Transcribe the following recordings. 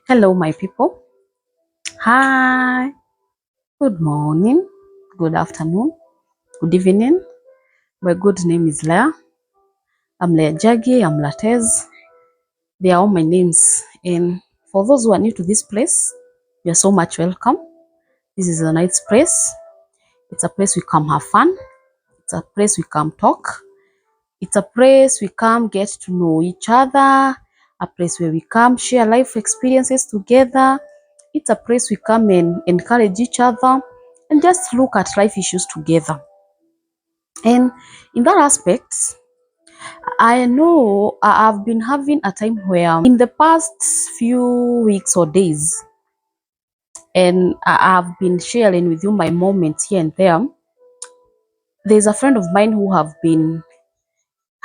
Hello, my people. Hi. Good morning. Good afternoon. Good evening. My good name is Leah. I'm LatezNjagi. I'm Latez. They are all my names. And for those who are new to this place, you're so much welcome. This is a nice place. It's a place we come have fun. It's a place we come talk. It's a place we come get to know each other. A place where we come share life experiences together. It's a place we come and encourage each other and just look at life issues together. And in that aspect, I know I've been having a time where in the past few weeks or days, and I've been sharing with you my moments here and there. There's a friend of mine who have been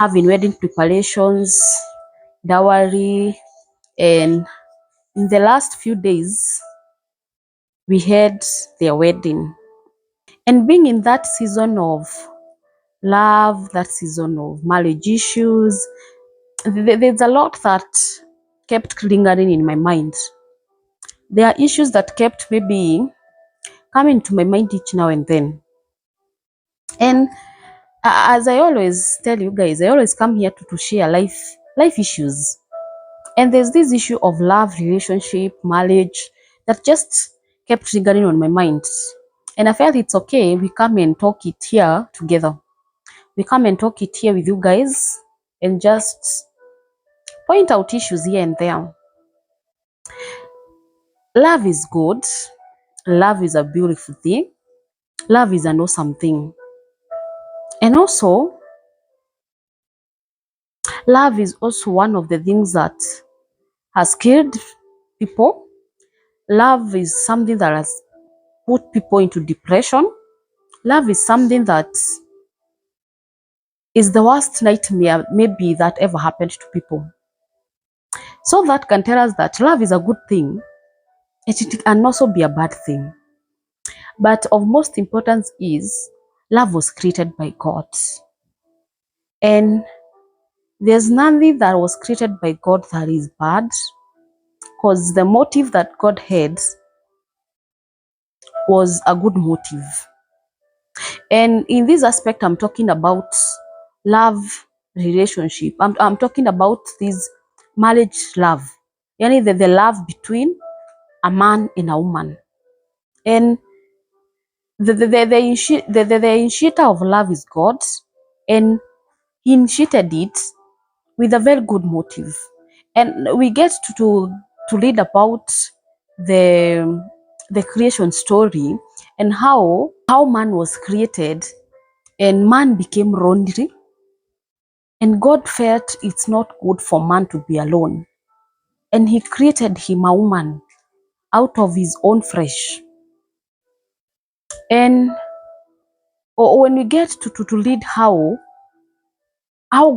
having wedding preparations, dowry, and in the last few days, we had their wedding. And being in that season of love, that season of marriage issues, there's a lot that kept lingering in my mind. There are issues that kept maybe coming to my mind each now and then. And as I always tell you guys, I always come here to share life issues. And there's this issue of love, relationship, marriage that just kept triggering on my mind. And I felt it's okay, we come and talk it here together. We come and talk it here with you guys and just point out issues here and there. Love is good. Love is a beautiful thing. Love is an awesome thing. And also, love is also one of the things that has killed people. Love is something that has put people into depression. Love is something that is the worst nightmare maybe that ever happened to people. So that can tell us that love is a good thing, it can also be a bad thing. But of most importance is love was created by God. And there's nothing that was created by God that is bad, because the motive that God had was a good motive. And in this aspect, I'm talking about love relationship. I'm talking about this marriage love. Yani the love between a man and a woman. And the initiator of love is God, and he initiated it with a very good motive. And we get to read about the creation story and how man was created, and man became lonely, and God felt it's not good for man to be alone, and he created him a woman out of his own flesh. And when we get to read how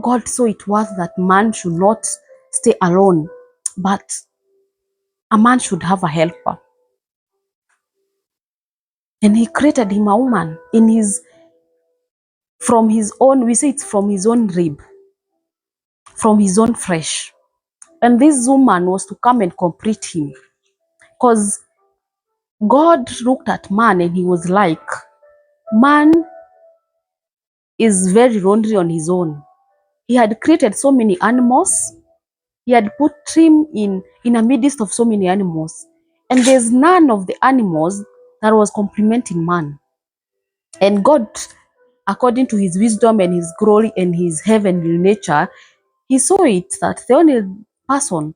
God saw it was that man should not stay alone, but a man should have a helper. And he created him a woman from his own, we say it's from his own rib, from his own flesh. And this woman was to come and complete him. Because God looked at man and he was like, man is very lonely on his own. He had created so many animals. He had put him in the midst of so many animals. And there's none of the animals that was complementing man. And God, according to his wisdom and his glory and his heavenly nature, he saw it that the only person,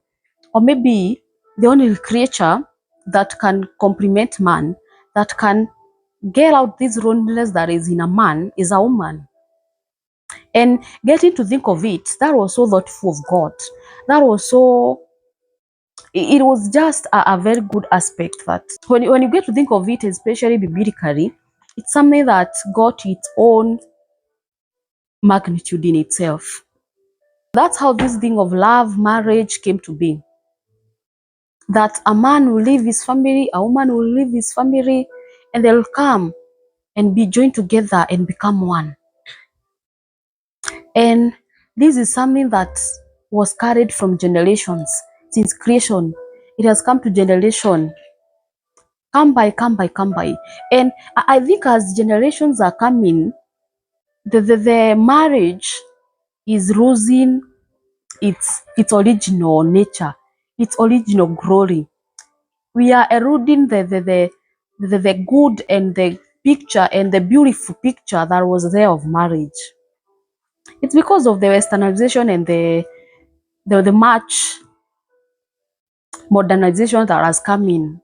or maybe the only creature that can complement man, that can get out this loneliness that is in a man, is a woman. And getting to think of it, that was so thoughtful of God. That was so, it was just a very good aspect that when you get to think of it, especially biblically, it's something that got its own magnitude in itself. That's how this thing of love, marriage came to be. That a man will leave his family, a woman will leave his family, and they'll come and be joined together and become one. And this is something that was carried from generations since creation. It has come to generation. Come by. And I think as generations are coming, the marriage is losing its original nature, its original glory. We are eroding the good and the picture and the beautiful picture that was there of marriage. It's because of the westernization and the much modernization that has come in.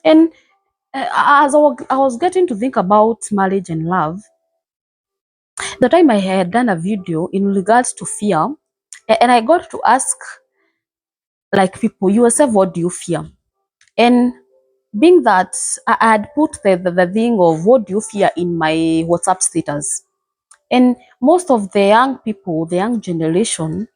And as I was getting to think about marriage and love, the time I had done a video in regards to fear, and I got to ask like people, yourself, what do you fear? And being that I had put the thing of what do you fear in my WhatsApp status, and most of the young people, the young generation,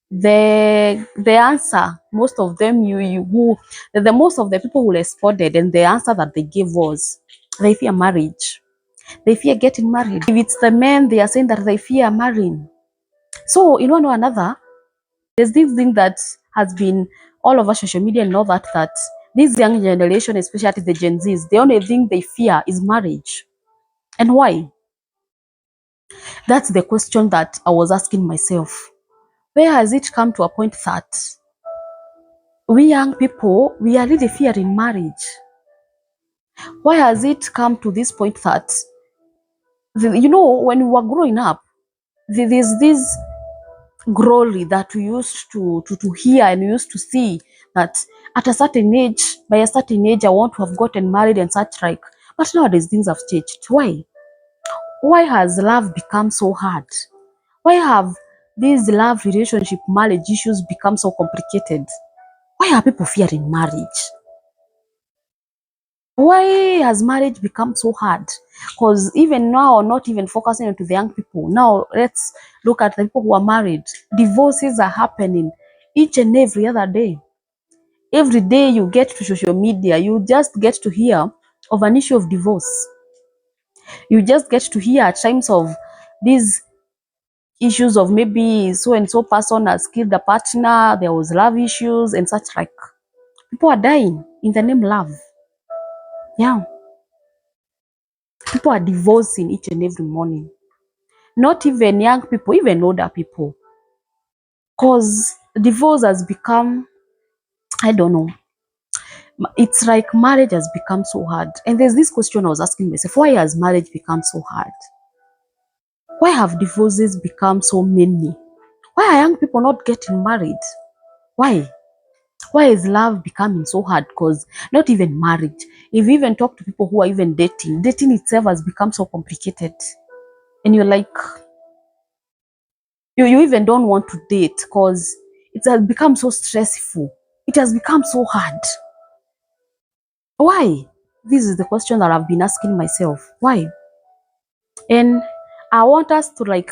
the answer, most of them, the most of the people who responded, and the answer that they gave was they fear marriage. They fear getting married. If it's the men, they are saying that they fear marrying. So in one or another, there's this thing that has been all over social media and all that this young generation, especially the Gen Zs, the only thing they fear is marriage. And why? That's the question that I was asking myself. Where has it come to a point that we young people, we are really fearing marriage? Why has it come to this point that, when we were growing up, there's this glory that we used to hear and we used to see that at a certain age, by a certain age, I want to have gotten married and such like. But nowadays things have changed. Why? Why has love become so hard? Why have these love, relationship, marriage issues become so complicated? Why are people fearing marriage? Why has marriage become so hard? Because even now, not even focusing on the young people. Now, let's look at the people who are married. Divorces are happening each and every other day. Every day you get to social media, you just get to hear of an issue of divorce. You just get to hear at times of these issues of maybe so and so person has killed a partner, there was love issues and such like. People are dying in the name love. Yeah. People are divorcing each and every morning. Not even young people, even older people. Because divorce has become, I don't know, it's like marriage has become so hard. And there's this question I was asking myself, why has marriage become so hard? Why have divorces become so many? Why are young people not getting married? Why? Why is love becoming so hard? Because not even marriage. If you even talk to people who are even dating itself has become so complicated. And you're like, you even don't want to date because it has become so stressful. It has become so hard. Why? This is the question that I've been asking myself. Why? And I want us to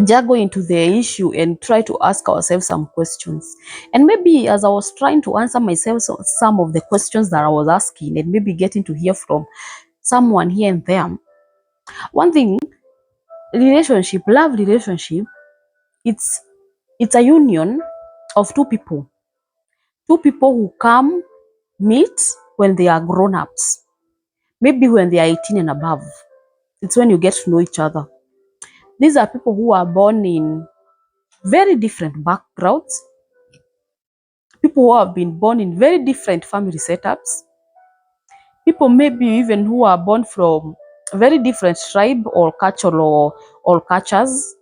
just go into the issue and try to ask ourselves some questions. And maybe as I was trying to answer myself some of the questions that I was asking, and maybe getting to hear from someone here and there. One thing, relationship, love relationship, it's a union of two people who come meet when they are grown-ups, maybe when they are 18 and above. It's when you get to know each other. These are people who are born in very different backgrounds, people who have been born in very different family setups, people maybe even who are born from very different tribe or culture or cultures.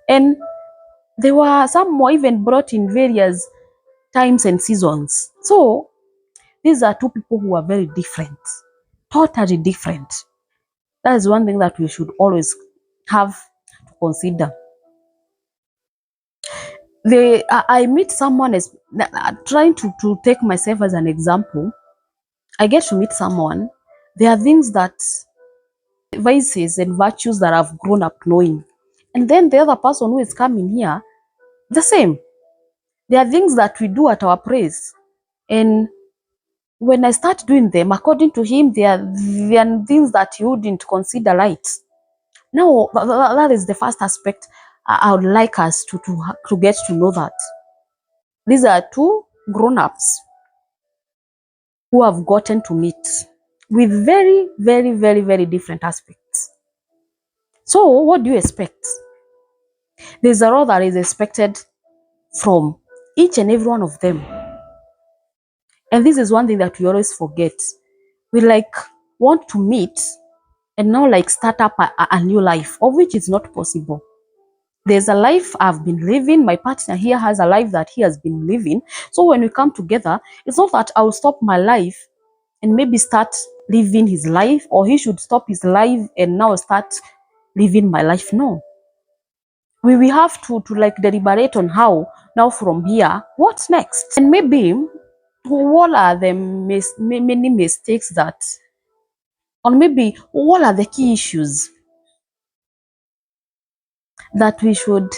And there were some were even brought in various times and seasons. So these are two people who are very different, totally different. That is one thing that we should always have to consider. I meet someone as trying to take myself as an example. I get to meet someone. There are things that vices and virtues that I've grown up knowing, and then the other person who is coming here, the same. There are things that we do at our place, and when I start doing them, according to him, there are things that you wouldn't consider right. Now, that is the first aspect I would like us to get to know that. These are two grown-ups who have gotten to meet with very, very, very, very different aspects. So what do you expect? There's a role that is expected from each and every one of them. And this is one thing that we always forget. We like want to meet and now like start up a new life, of which is not possible. There's a life I've been living. My partner here has a life that he has been living. So when we come together, it's not that I'll stop my life and maybe start living his life, or he should stop his life and now start living my life. No. We have to like deliberate on how now from here, what's next? And maybe what are the many mistakes that, or maybe what are the key issues that we should,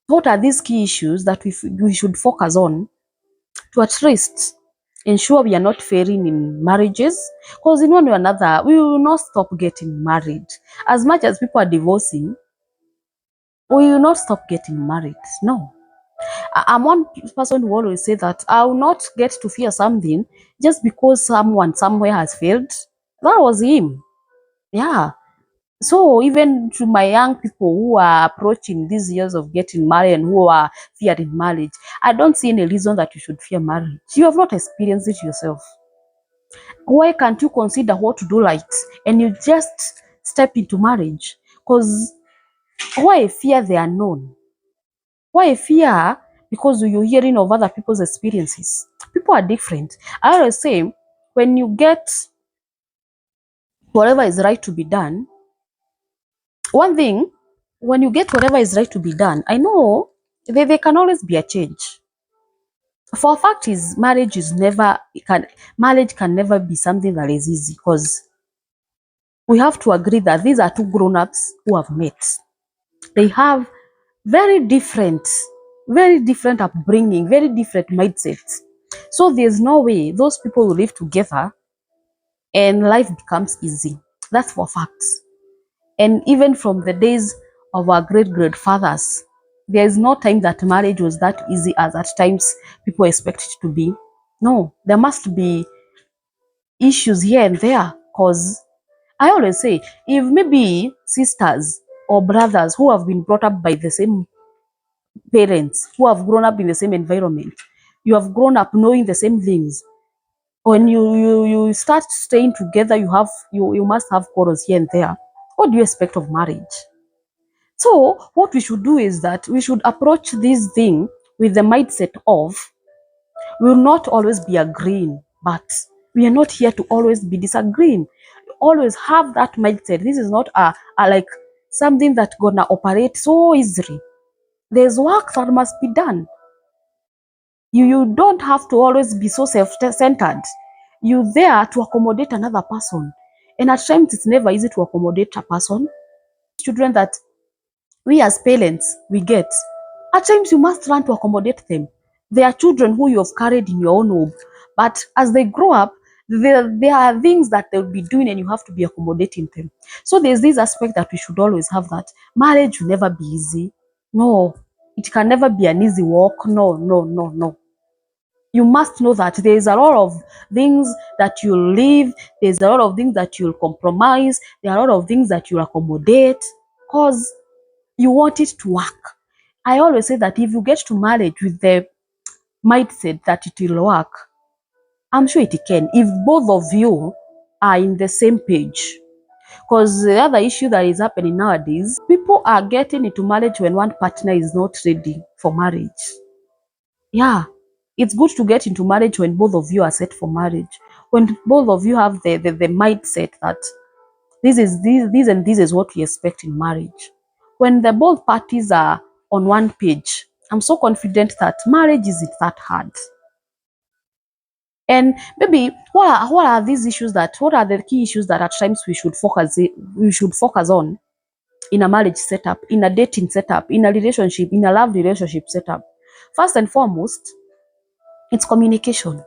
what are these key issues that we should focus on to at least ensure we are not failing in marriages? Because in one way or another, we will not stop getting married. As much as people are divorcing, we will not stop getting married. No. I'm one person who always say that I will not get to fear something just because someone somewhere has failed. That was him. Yeah. So even to my young people who are approaching these years of getting married and who are fearing marriage, I don't see any reason that you should fear marriage. You have not experienced it yourself. Why can't you consider what to do right and you just step into marriage? Because why fear the unknown? Why fear because you're hearing of other people's experiences? People are different. I always say, when you get whatever is right to be done, one thing, when you get whatever is right to be done, I know there can always be a change. For a fact is marriage can never be something that is easy, because we have to agree that these are two grown-ups who have met. They have very different upbringing, very different mindsets. So there's no way those people will live together and life becomes easy. That's for facts. And even from the days of our great-grandfathers, there is no time that marriage was that easy as at times people expect it to be. No, there must be issues here and there, because I always say, if maybe sisters or brothers who have been brought up by the same parents, who have grown up in the same environment, you have grown up knowing the same things, when you start staying together, you must have quarrels here and there. What do you expect of marriage? So what we should do is that we should approach this thing with the mindset of, we will not always be agreeing, but we are not here to always be disagreeing. Always have that mindset. This is not a like something that gonna operate so easily. There's work that must be done. You don't have to always be so self-centered. You're there to accommodate another person. And at times it's never easy to accommodate a person. Children that we as parents, we get. At times you must learn to accommodate them. They are children who you have carried in your own womb. But as they grow up, there are things that they'll be doing and you have to be accommodating them. So there's this aspect that we should always have, that marriage will never be easy. No, it can never be an easy walk. No, no, no, no. You must know that there's a lot of things that you'll leave. There's a lot of things that you'll compromise. There are a lot of things that you'll accommodate, because you want it to work. I always say that if you get to marriage with the mindset that it will work, I'm sure it can, if both of you are in the same page. Because the other issue that is happening nowadays, people are getting into marriage when one partner is not ready for marriage. Yeah, it's good to get into marriage when both of you are set for marriage. When both of you have the mindset that this is what we expect in marriage. When the both parties are on one page, I'm so confident that marriage isn't that hard. And maybe what are these issues what are the key issues that at times we should focus on in a marriage setup, in a dating setup, in a relationship, in a love relationship setup? First and foremost, it's communication.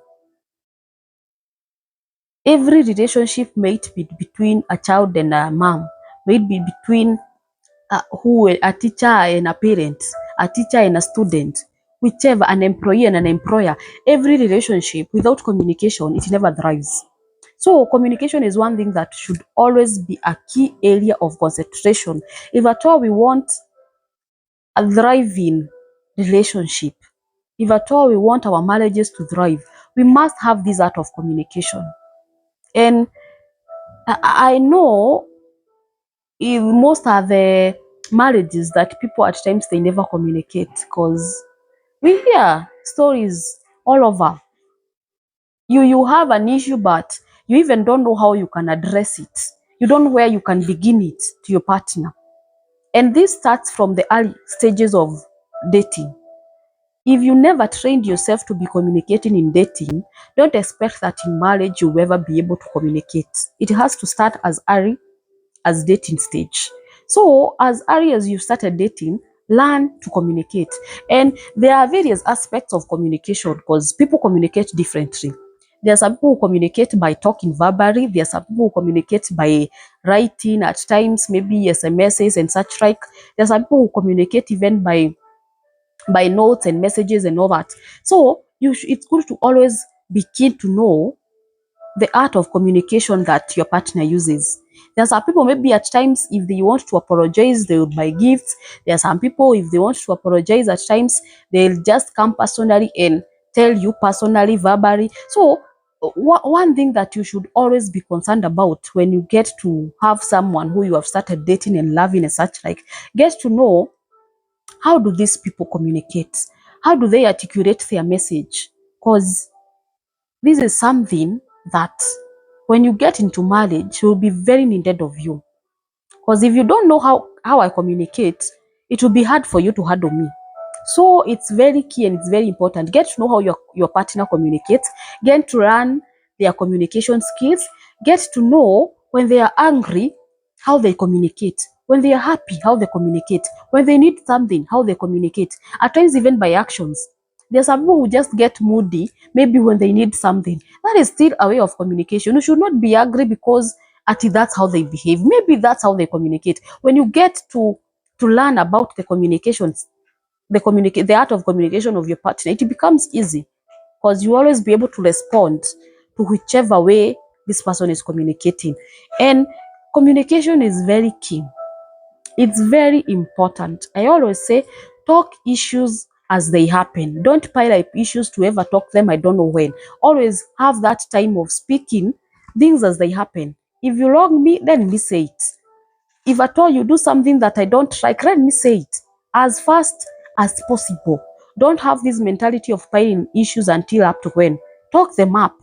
Every relationship, may it be between a child and a mom, may it be between a teacher and a parent, a teacher and a student, whichever, an employee and an employer, every relationship without communication, it never thrives. So communication is one thing that should always be a key area of concentration. If at all we want a thriving relationship, if at all we want our marriages to thrive, we must have this art of communication. And I know in most of the marriages that people at times they never communicate, because we hear stories all over. You have an issue, but you even don't know how you can address it. You don't know where you can begin it to your partner. And this starts from the early stages of dating. If you never trained yourself to be communicating in dating, don't expect that in marriage you'll ever be able to communicate. It has to start as early as dating stage. So as early as you started dating, learn to communicate. And there are various aspects of communication because people communicate differently. There are some people who communicate by talking verbally. There are some people who communicate by writing at times, maybe SMSs and such like. There are some people who communicate even by notes and messages and all that. So it's good to always be keen to know the art of communication that your partner uses. There are some people, maybe at times, if they want to apologize, they will buy gifts. There are some people, if they want to apologize, at times, they'll just come personally and tell you personally, verbally. So, one thing that you should always be concerned about when you get to have someone who you have started dating and loving and such like, get to know, how do these people communicate? How do they articulate their message? Because this is something that when you get into marriage will be very needed of you. Because if you don't know how I communicate, it will be hard for you to handle me. So it's very key and it's very important. Get to know how your partner communicates. Get to learn their communication skills. Get to know when they are angry, how they communicate. When they are happy, how they communicate. When they need something, how they communicate. At times even by actions. There are some people who just get moody, maybe when they need something. That is still a way of communication. You should not be angry because that's how they behave. Maybe that's how they communicate. When you get to learn about the communications, the art of communication of your partner, it becomes easy because you always be able to respond to whichever way this person is communicating. And communication is very key. It's very important. I always say, talk issues as they happen. Don't pile up issues to ever talk them I don't know when. Always have that time of speaking things as they happen. If you wrong me, let me say it. If at all you do something that I don't like, let me say it as fast as possible. Don't have this mentality of piling issues until up to when. Talk them up.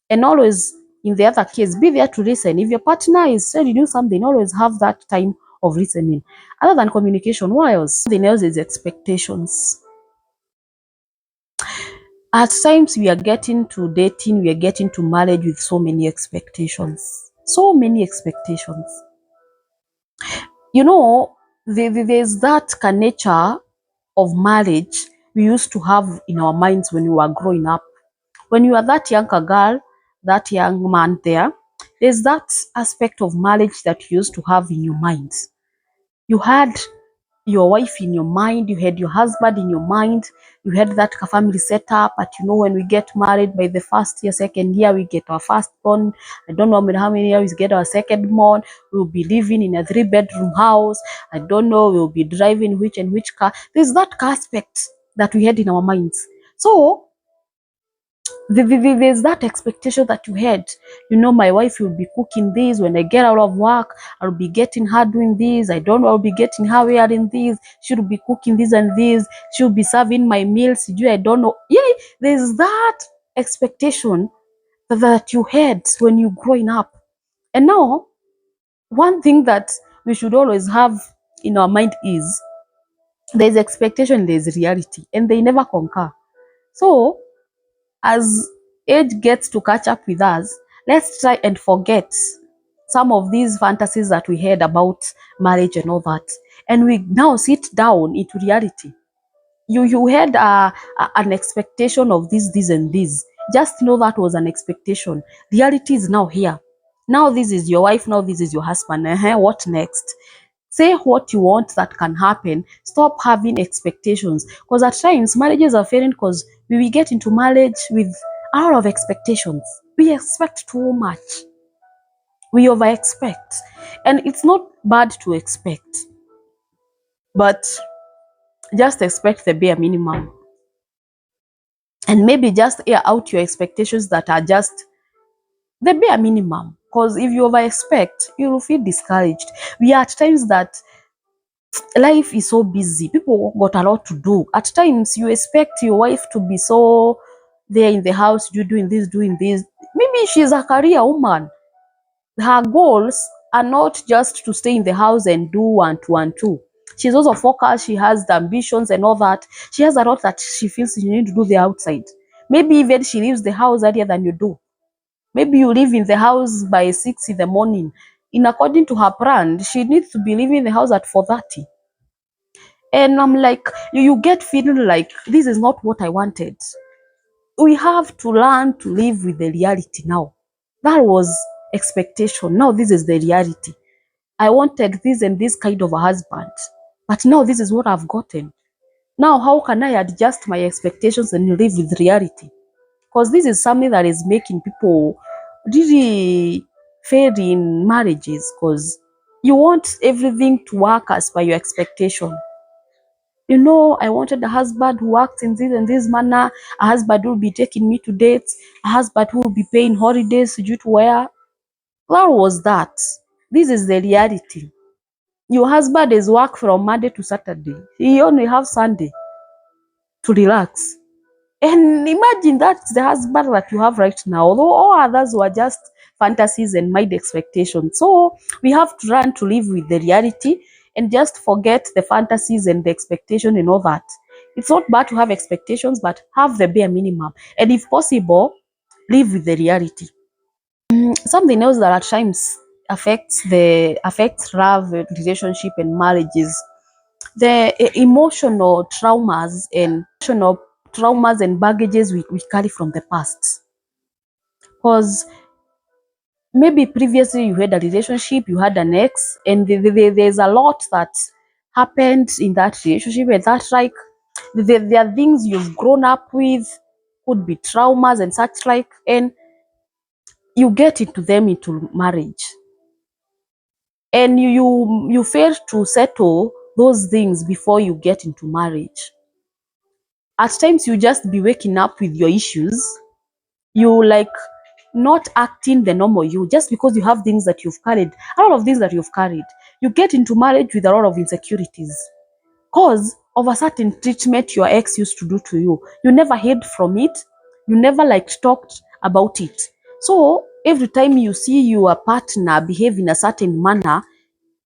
And always, in the other case, be there to listen. If your partner is trying to do something, always have that time of listening. Other than communication, what else? Something else is expectations. At times, we are getting to dating, we are getting to marriage with so many expectations. So many expectations. You know, there's that nature of marriage we used to have in our minds when we were growing up. When you are that younger girl, that young man there's that aspect of marriage that you used to have in your mind. You had your wife in your mind, you had your husband in your mind, you had that family set up. But when we get married, by the first year, second year, we get our firstborn. I don't know how many years we get our second born. We'll be living in a 3-bedroom house. I don't know, we'll be driving which and which car. There's that aspect that we had in our minds. So there's that expectation that you had. My wife will be cooking this. When I get out of work, I'll be getting her doing this. I don't know, I'll be getting her wearing this. She'll be cooking this and this. She'll be serving my meals. I don't know. Yeah, there's that expectation that you had when you growing up. And now, one thing that we should always have in our mind is there's expectation, there's reality, and they never concur. So as age gets to catch up with us, let's try and forget some of these fantasies that we had about marriage and all that. And we now sit down into reality. You had an expectation of this, and this. Just know that was an expectation. Reality is now here. Now this is your wife, now this is your husband. What next? Say what you want that can happen. Stop having expectations. Because at times, marriages are failing because we will get into marriage with a lot of expectations. We expect too much. We over expect. And it's not bad to expect, but just expect the bare minimum. And maybe just air out your expectations that are just the bare minimum. Because if you over expect, you will feel discouraged. We are at times that life is so busy. People got a lot to do. At times, you expect your wife to be so there in the house, you doing this, doing this. Maybe she's a career woman. Her goals are not just to stay in the house and do one, two, and two. She's also focused. She has the ambitions and all that. She has a lot that she feels she needs to do the outside. Maybe even she leaves the house earlier than you do. Maybe you leave in the house by 6 in the morning. In according to her plan, she needs to be leaving the house at 4:30. And I'm like, you get feeling like this is not what I wanted. We have to learn to live with the reality now. That was expectation. Now this is the reality. I wanted this and this kind of a husband, but now this is what I've gotten. Now, how can I adjust my expectations and live with reality? Because this is something that is making people really fail in marriages, because you want everything to work as per your expectation. You know, I wanted a husband who works in this and this manner, a husband who will be taking me to dates, a husband who will be paying holidays due to where. Where was that? This is the reality. Your husband is work from Monday to Saturday. He only have Sunday to relax. And imagine that's the husband that you have right now, although all others were just fantasies and mind expectations. So we have to learn to live with the reality and just forget the fantasies and the expectation and all that. It's not bad to have expectations, but have the bare minimum. And if possible, live with the reality. Something else that at times affects love, relationship, and marriages, the emotional traumas and baggages we carry from the past. Because maybe previously you had a relationship, you had an ex, and there's a lot that happened in that relationship, and that's like there are things you've grown up with, could be traumas and such like, and you get into them into marriage, and you fail to settle those things before you get into marriage. At times you just be waking up with your issues, you like not acting the normal you, just because you have things that you've carried, a lot of things that you've carried. You get into marriage with a lot of insecurities because of a certain treatment your ex used to do to you. You never hid from it, you never like talked about it. So every time you see your partner behave in a certain manner,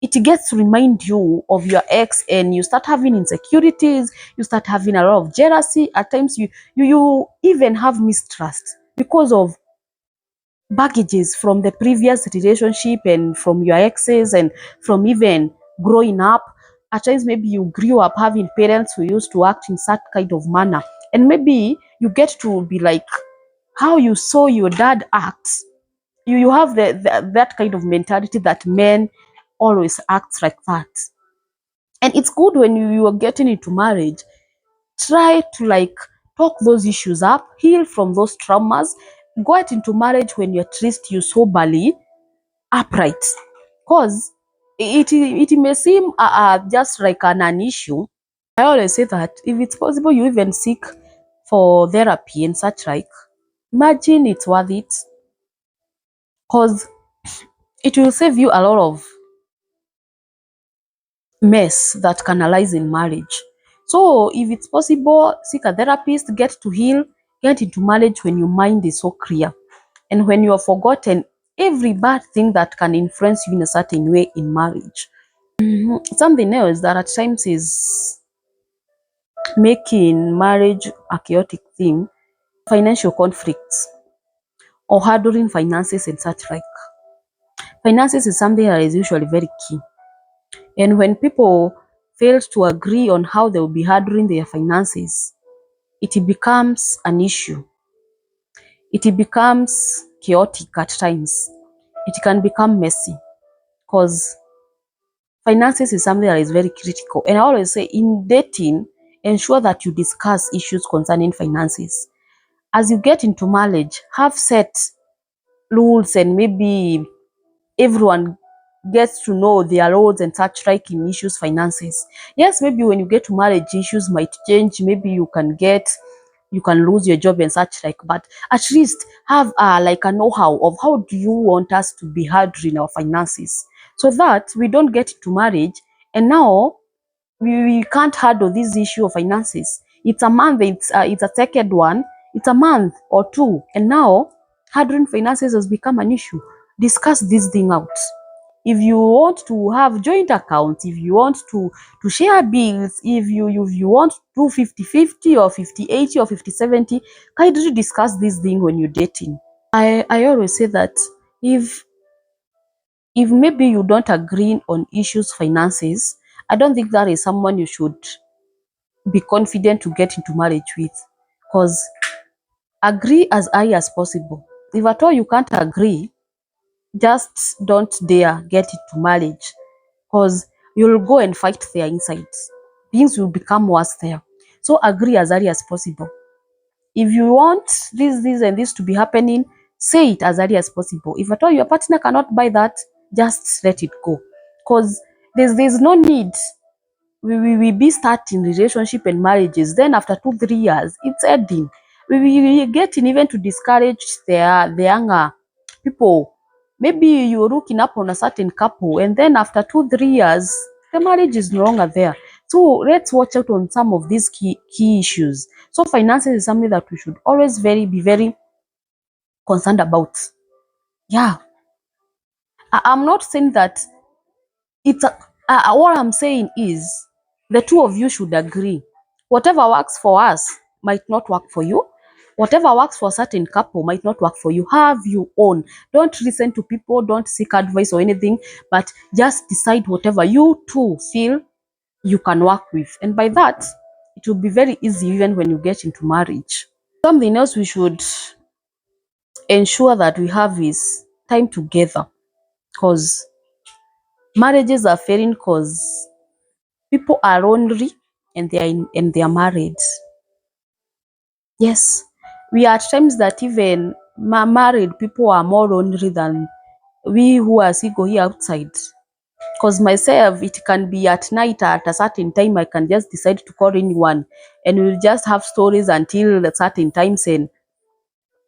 it gets to remind you of your ex, and you start having insecurities, you start having a lot of jealousy. At times you even have mistrust because of baggages from the previous relationship and from your exes and from even growing up. At times maybe you grew up having parents who used to act in such kind of manner, and maybe you get to be like how you saw your dad act. You have that kind of mentality that men always act like that. And it's good when you are getting into marriage, try to like talk those issues up, heal from those traumas, get into marriage when you're at least you soberly upright. Because it may seem just like an issue. I always say that if it's possible you even seek for therapy and such like, imagine it's worth it, because it will save you a lot of mess that can arise in marriage. So if it's possible, seek a therapist, get to heal, get into marriage when your mind is so clear and when you have forgotten every bad thing that can influence you in a certain way in marriage. Something else that at times is making marriage a chaotic thing, financial conflicts or handling finances and such like. Finances is something that is usually very key. And when people fail to agree on how they will be handling their finances, it becomes an issue. It becomes chaotic at times. It can become messy because finances is something that is very critical. And I always say in dating, ensure that you discuss issues concerning finances. As you get into marriage, have set rules, and maybe everyone gets to know their roles and such like in issues finances. Yes, maybe when you get to marriage, issues might change. Maybe you can lose your job and such like, but at least have like a know-how of how do you want us to be handling our finances, so that we don't get to marriage and now we can't handle this issue of finances. It's a month, it's a second one, it's a month or two, and now handling finances has become an issue. Discuss this thing out. If you want to have joint accounts, if you want to share bills, if you want to do 50-50 or 50-80 or 50-70, kindly discuss this thing when you're dating. I always say that if maybe you don't agree on issues finances, I don't think that is someone you should be confident to get into marriage with, because agree as high as possible. If at all you can't agree, just don't dare get into marriage, because you'll go and fight their insides. Things will become worse there. So agree as early as possible. If you want this, and this to be happening, say it as early as possible. If at all your partner cannot buy that, just let it go. Because there's no need. We be starting relationship and marriages, then after 2-3 years it's ending. We getting even to discourage the younger people. Maybe you're looking up on a certain couple, and then after 2-3 years the marriage is no longer there. So let's watch out on some of these key issues. So finances is something that we should always be very concerned about. Yeah, I'm not saying that it's what I'm saying is the two of you should agree. Whatever works for us might not work for you. Whatever works for a certain couple might not work for you. Have your own. Don't listen to people, don't seek advice or anything, but just decide whatever you two feel you can work with. And by that, it will be very easy even when you get into marriage. Something else we should ensure that we have is time together, because marriages are failing because people are lonely and they are married. Yes, we are at times that even married people are more lonely than we who are single here outside. Because myself, it can be at night at a certain time, I can just decide to call anyone, and we'll just have stories until a certain time saying,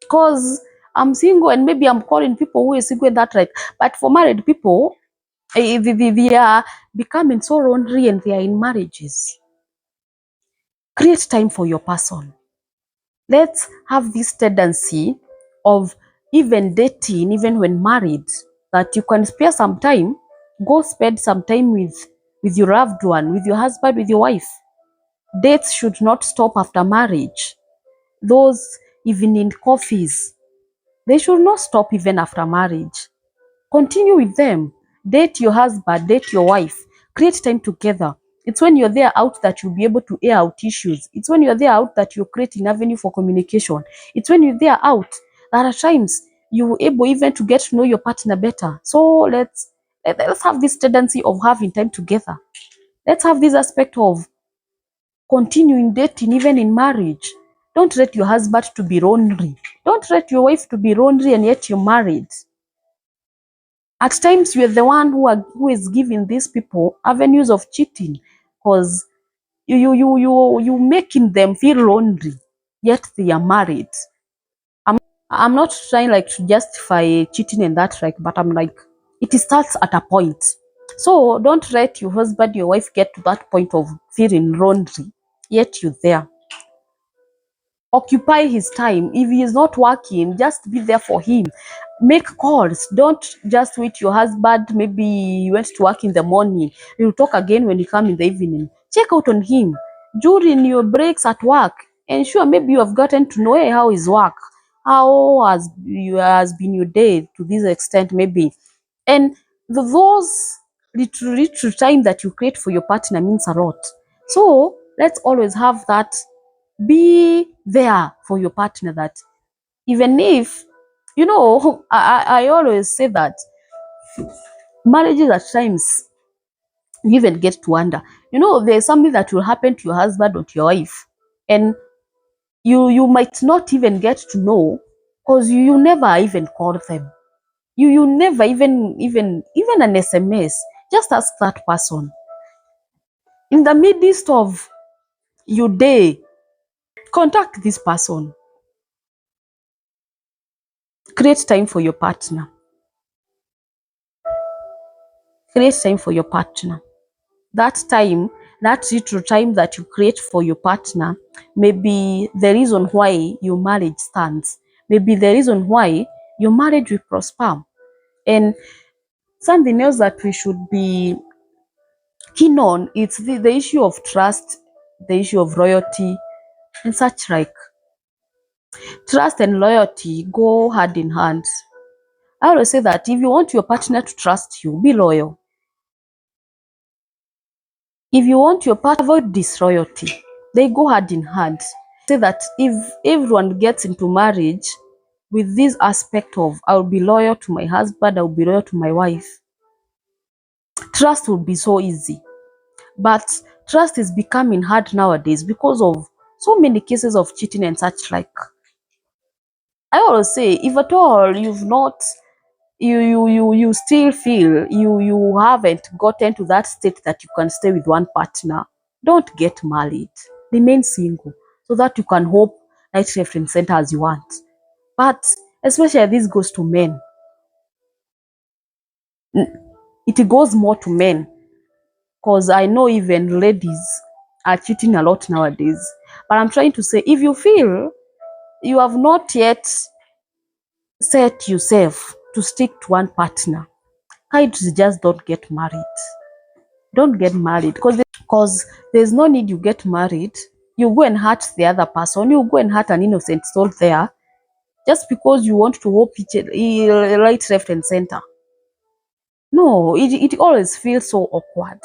because I'm single and maybe I'm calling people who are single and that right. But for married people, they are becoming so lonely and they are in marriages. Create time for your person. Let's have this tendency of even dating, even when married, that you can spare some time, go spend some time with your loved one, with your husband, with your wife. Dates should not stop after marriage. Those evening coffees, they should not stop even after marriage. Continue with them. Date your husband, date your wife. Create time together. It's when you're there out that you'll be able to air out issues. It's when you're there out that you're creating avenue for communication. It's when you're there out that at times you're able even to get to know your partner better. So let's have this tendency of having time together. Let's have this aspect of continuing dating even in marriage. Don't let your husband to be lonely. Don't let your wife to be lonely and yet you're married. At times you're the one who is giving these people avenues of cheating, because you making them feel lonely, yet they are married. I'm not trying like to justify cheating and that right, but I'm like, it starts at a point. So don't let your husband, your wife get to that point of feeling lonely, yet you're there. Occupy his time. If he is not working, just be there for him. Make calls. Don't just wait your husband. Maybe you went to work in the morning. You'll talk again when you come in the evening. Check out on him during your breaks at work. Ensure maybe you have gotten to know, hey, how is work, how has been your day to this extent maybe. And those little time that you create for your partner means a lot. So let's always have that. Be there for your partner, that even if I always say that marriages at times You even get to wonder, there's something that will happen to your husband or to your wife, and you might not even get to know, because you never even called them. You never even an SMS. Just ask that person in the midst of your day. Contact this person. Create time for your partner. Create time for your partner. That time, that little time that you create for your partner, may be the reason why your marriage stands. Maybe the reason why your marriage will prosper. And something else that we should be keen on, it's the issue of trust, the issue of loyalty, and such like. Trust and loyalty go hand in hand. I always say that if you want your partner to trust you, be loyal. If you want your partner to avoid disloyalty, they go hand in hand. Say that if everyone gets into marriage with this aspect of I'll be loyal to my husband, I'll be loyal to my wife, trust will be so easy. But trust is becoming hard nowadays because of so many cases of cheating and such like. I always say, if at all you've not, you still feel you haven't gotten to that state that you can stay with one partner, don't get married. Remain single so that you can hope light, left, and center as you want. But especially this goes to men. It goes more to men, because I know even ladies are cheating a lot nowadays. But I'm trying to say, if you feel you have not yet set yourself to stick to one partner, kindly just don't get married. Don't get married, because there's no need you get married. You go and hurt the other person. You go and hurt an innocent soul there, just because you want to hope right, left, and center. No, it always feels so awkward.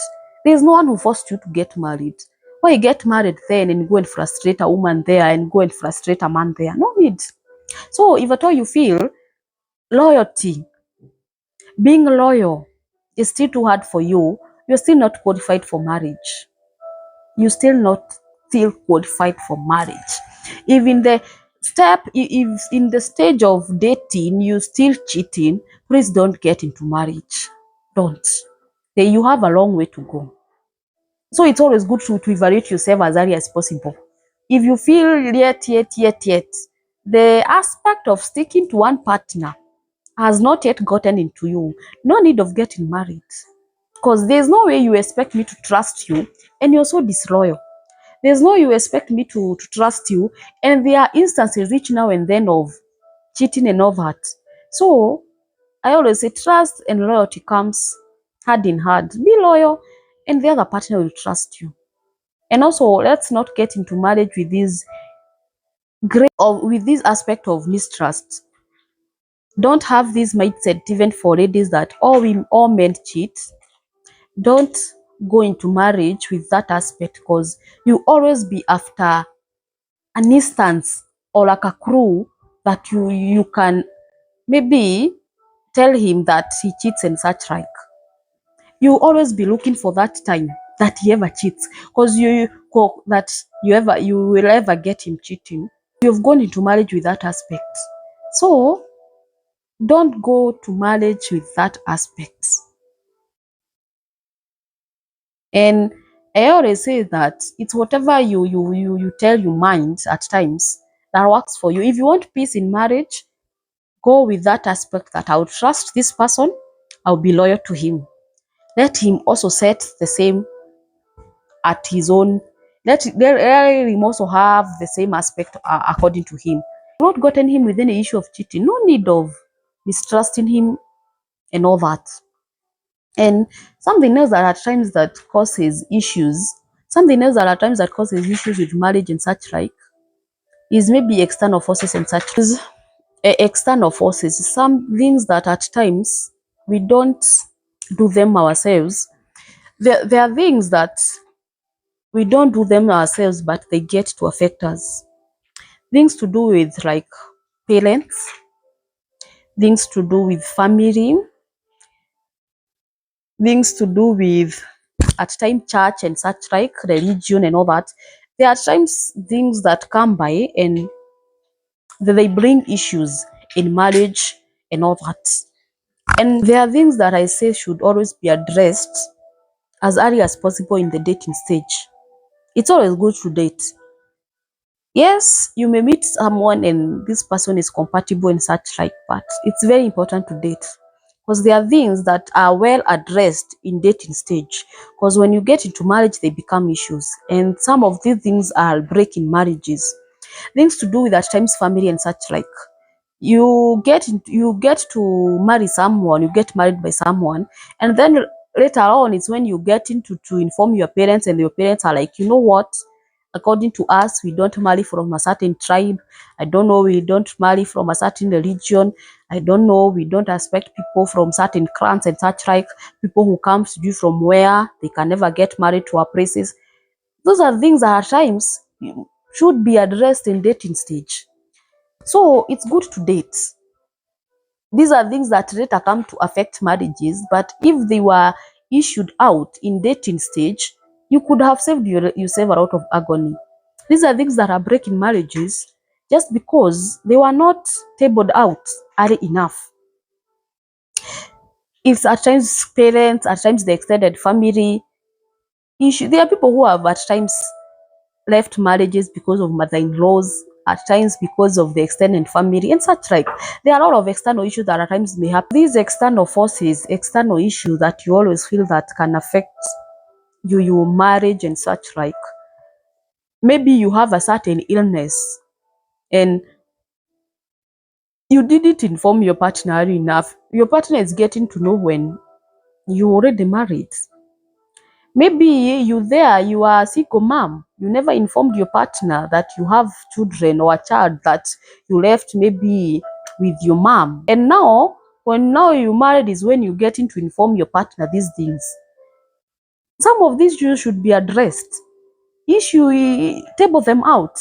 There's no one who forced you to get married. Why get married then and go and frustrate a woman there and go and frustrate a man there? No need. So if at all you feel loyalty, being loyal is still too hard for you, you're still not qualified for marriage. You're still not still qualified for marriage. If in the if in the stage of dating you still cheating, please don't get into marriage. Don't. You have a long way to go. So it's always good to evaluate yourself as early as possible. If you feel yet, the aspect of sticking to one partner has not yet gotten into you, no need of getting married. Because there's no way you expect me to trust you and you're so disloyal. There's no way you expect me to trust you, and there are instances each now and then of cheating and overt. So I always say trust and loyalty comes hand in hand. Be loyal and the other partner will trust you. And also, let's not get into marriage with this aspect of mistrust. Don't have this mindset even for ladies that all men cheat. Don't go into marriage with that aspect, because you always be after an instance or like a clue that you can maybe tell him that he cheats and such like. You always be looking for that time that he ever cheats, because you will ever get him cheating. You've gone into marriage with that aspect. So don't go to marriage with that aspect. And I always say that it's whatever you tell your mind at times that works for you. If you want peace in marriage, go with that aspect that I'll trust this person, I'll be loyal to him. Let him also set the same at his own. Let him also have the same aspect according to him. Not gotten him with any issue of cheating. No need of mistrusting him and all that. And something else that at times that causes issues, with marriage and such like, is maybe external forces and such. External forces, some things that at times we don't do them ourselves. There are things that we don't do them ourselves, but they get to affect us. Things to do with like parents, things to do with family, things to do with at times church and such like religion and all that, there are times things that come by and they bring issues in marriage and all that. And there are things that I say should always be addressed as early as possible in the dating stage. It's always good to date. Yes, you may meet someone and this person is compatible and such like, but it's very important to date because there are things that are well addressed in dating stage. Because when you get into marriage, they become issues, and some of these things are breaking marriages. Things to do with at times family and such like. You get to marry someone, you get married by someone, and then later on it's when you get into to inform your parents, and your parents are like, you know what, according to us, we don't marry from a certain tribe. I don't know, we don't marry from a certain religion. I don't know, we don't expect people from certain clans and such like. People who come to you from where they can never get married to our places. Those are things that at times should be addressed in dating stage. So it's good to date. These are things that later come to affect marriages, but if they were issued out in dating stage, you could have saved yourself a lot of agony. These are things that are breaking marriages just because they were not tabled out early enough. It's at times parents, at times the extended family issue. There are people who have at times left marriages because of mother-in-laws, at times because of the extended family and such like. There are a lot of external issues that at times may happen. These external forces, external issues that you always feel that can affect your marriage and such like. Maybe you have a certain illness and you didn't inform your partner early enough. Your partner is getting to know when you already married. Maybe you are a single mom. You never informed your partner that you have children or a child that you left maybe with your mom. And now, when now you married is when you get to inform your partner these things. Some of these issues should be addressed. Table them out.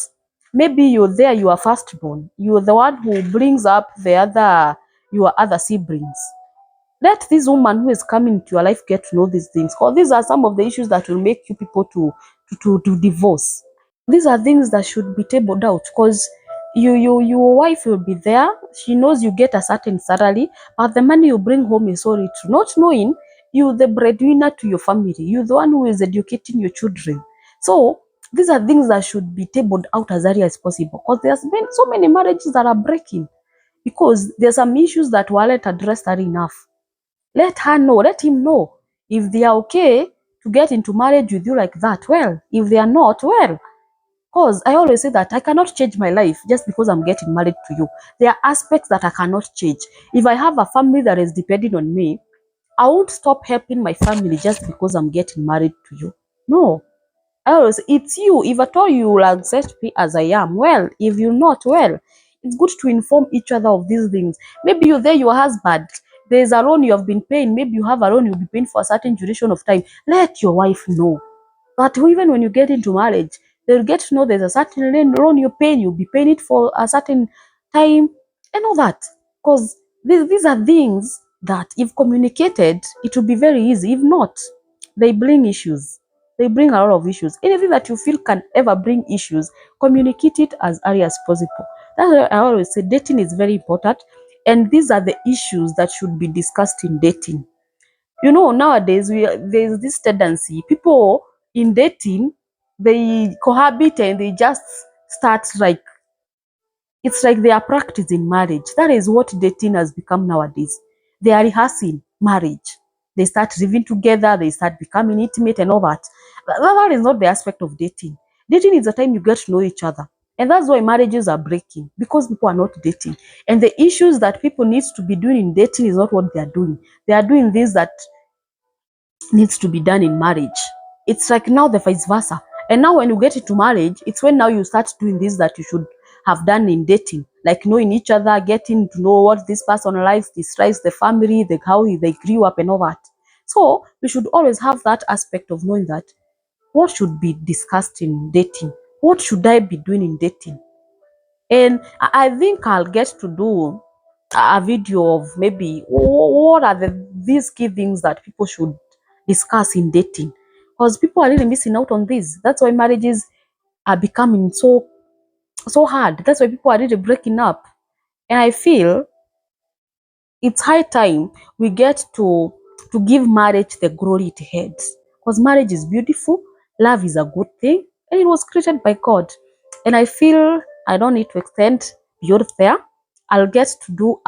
Maybe you are firstborn. You're the one who brings up your other siblings. Let this woman who is coming into your life get to know these things, because these are some of the issues that will make you people to divorce. These are things that should be tabled out, because your wife will be there. She knows you get a certain salary, but the money you bring home is so little. Not knowing you the breadwinner to your family, you the one who is educating your children. So these are things that should be tabled out as early as possible, because there's been so many marriages that are breaking because there's some issues that weren't addressed early enough. Let her know, let him know. If they are okay to get into marriage with you like that, well. If they are not, well. Because I always say that I cannot change my life just because I'm getting married to you. There are aspects that I cannot change. If I have a family that is depending on me, I won't stop helping my family just because I'm getting married to you. No. I always, it's you. If at all you will accept me as I am, well. If you're not, well. It's good to inform each other of these things. Maybe you're there, your husband, there's a loan you have been paying. Maybe you have a loan you'll be paying for a certain duration of time. Let your wife know. But even when you get into marriage, they'll get to know there's a certain loan you're paying. You'll be paying it for a certain time and all that. Because these are things that if communicated, it will be very easy. If not, they bring issues. They bring a lot of issues. Anything that you feel can ever bring issues, communicate it as early as possible. That's why I always say dating is very important. And these are the issues that should be discussed in dating. You know, nowadays there's this tendency, people in dating, they cohabit and they just start like, it's like they are practicing marriage. That is what dating has become nowadays. They are rehearsing marriage. They start living together, they start becoming intimate and all that. That is not the aspect of dating. Dating is the time you get to know each other. And that's why marriages are breaking, because people are not dating. And the issues that people need to be doing in dating is not what they are doing. They are doing things that needs to be done in marriage. It's like now the vice versa. And now when you get into marriage, it's when now you start doing this that you should have done in dating, like knowing each other, getting to know what this person likes, dislikes, the family, how they grew up and all that. So we should always have that aspect of knowing that what should be discussed in dating, what should I be doing in dating. And I think I'll get to do a video of maybe what are these key things that people should discuss in dating. because people are really missing out on this. That's why marriages are becoming so hard. That's why people are really breaking up. And I feel it's high time we get to give marriage the glory it had, because marriage is beautiful, love is a good thing, and it was created by God. And I feel I don't need to extend beyond there. I'll get to do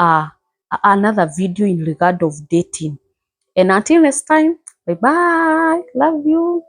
another video in regard of dating. And until next time, bye bye, love you.